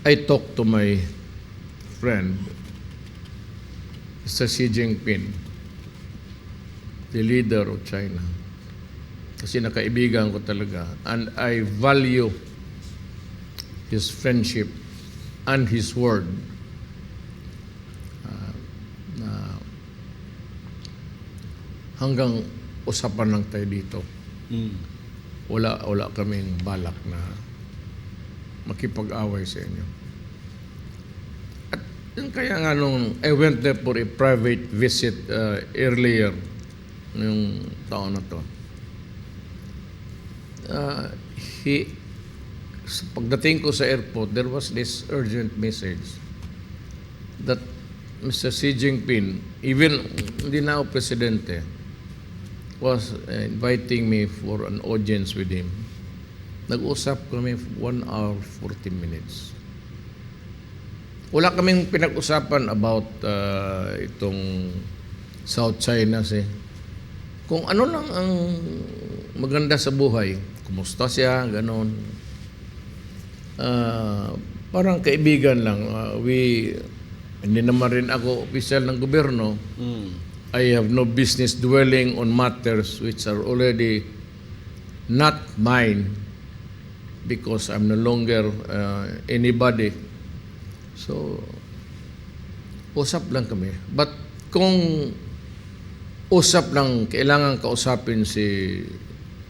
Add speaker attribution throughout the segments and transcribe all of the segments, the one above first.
Speaker 1: I talked to my friend, Mr. Xi Jinping, the leader of China. Kasi nakaibigan ko talaga. And I value his friendship and his word. Na hanggang usapan lang tayo dito. Wala kaming balak na makipag-away sa inyo. At yun kaya nga nung I went there for a private visit earlier yung taon na to. Pagdating ko sa airport, there was this urgent message that Mr. Xi Jinping, even hindi na ako presidente, was inviting me for an audience with him. Nag-usap kami 1 hour 40 minutes. Wala kaming pinag-usapan about itong South China Sea. Kung ano lang ang maganda sa buhay, kumusta siya, ganon. Parang kaibigan lang. Hindi naman rin ako opisyal ng gobyerno. I have no business dwelling on matters which are already not mine because I'm no longer anybody. So, usap lang kami. But kung usap lang, kailangan kausapin si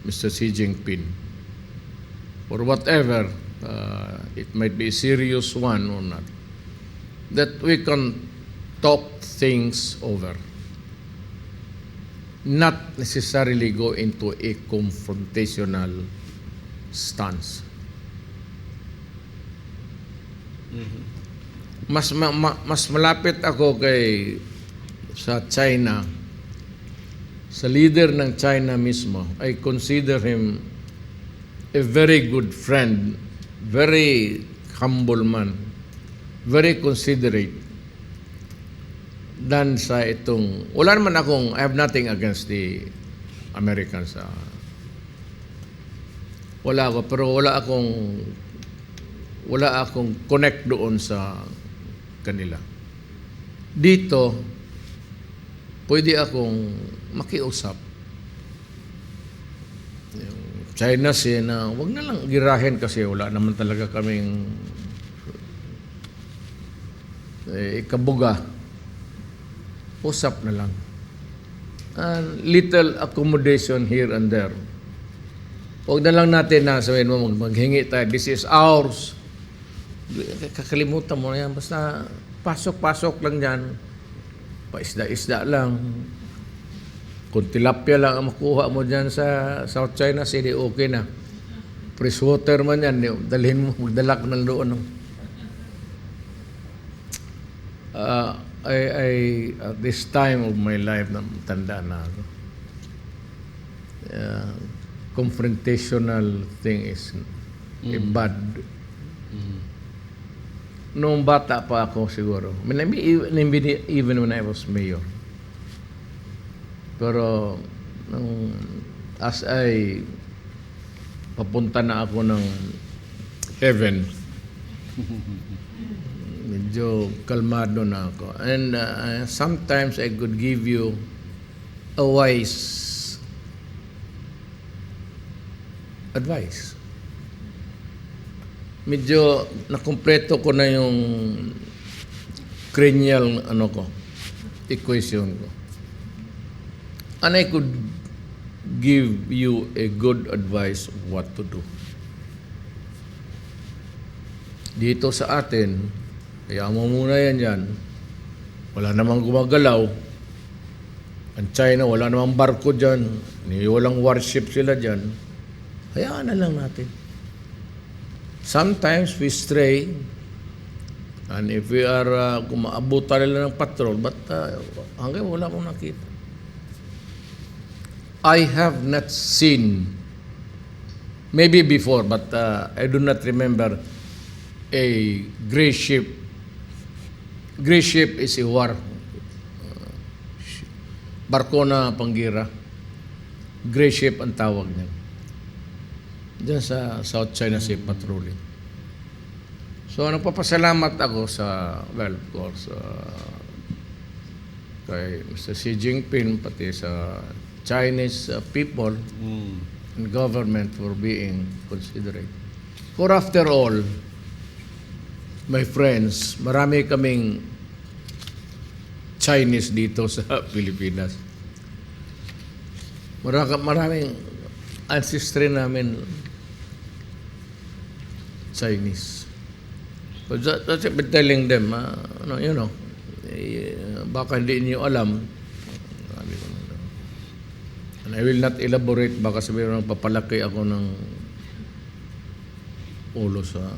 Speaker 1: Mr. Xi Jinping or whatever, it might be a serious one or not, that we can talk things over. Not necessarily go into a confrontational stance. Mas malapit ako sa China, sa leader ng China mismo. I consider him a very good friend, very humble man, very considerate, than sa itong, wala naman akong, I have nothing against the Americans. Wala ako, pero wala akong connect doon sa kanila. Dito, pwede akong makiusap. Yung China Sea na wag na lang girahin kasi wala naman talaga kaming ikabuga. Usap na lang. And little accommodation here and there. Huwag na lang natin na sabihin mo, maghingi tayo, this is ours. Kakalimutan mo na yan. Basta pasok-pasok lang yan. Paisda-isda lang. Kung tilapia lang ang makuha mo dyan sa South China Sea, okay na. Fresh water man yan, dalhin mo, magdalak ng doon. At this time of my life, tanda na ako. Confrontational thing is a bad. Noong bata pa ako siguro. I mean, even when I was mayor. Pero as I papunta na ako ng heaven, medyo kalmado na ako. And sometimes I could give you a wise advice. Medyo nakumpleto ko na yung cranial equation ko. And I could give you a good advice of what to do. Dito sa atin, kaya mo muna yan dyan. Wala namang gumagalaw. Ang China, wala namang barko dyan. Walang warship sila dyan. Hayaan na lang natin. Sometimes we stray. And if we are, kung maabutan nila ng patrol, but hanggang wala akong nakita. I have not seen, maybe before, but I do not remember a gray ship. Gray ship is a war. Barko na panggira. Gray ship ang tawag niya. Diyan sa South China Sea patrolling. So, nagpapasalamat ako sa, well, of course, kay Mr. Xi Jinping, pati sa Chinese people and government for being considerate. For after all, my friends, marami kaming Chinese dito sa Pilipinas. Maraming ancestry namin Chinese. But that's it, been telling them, you know, baka hindi niyo alam. And I will not elaborate, baka sabihin papalaki ako ng ulo sa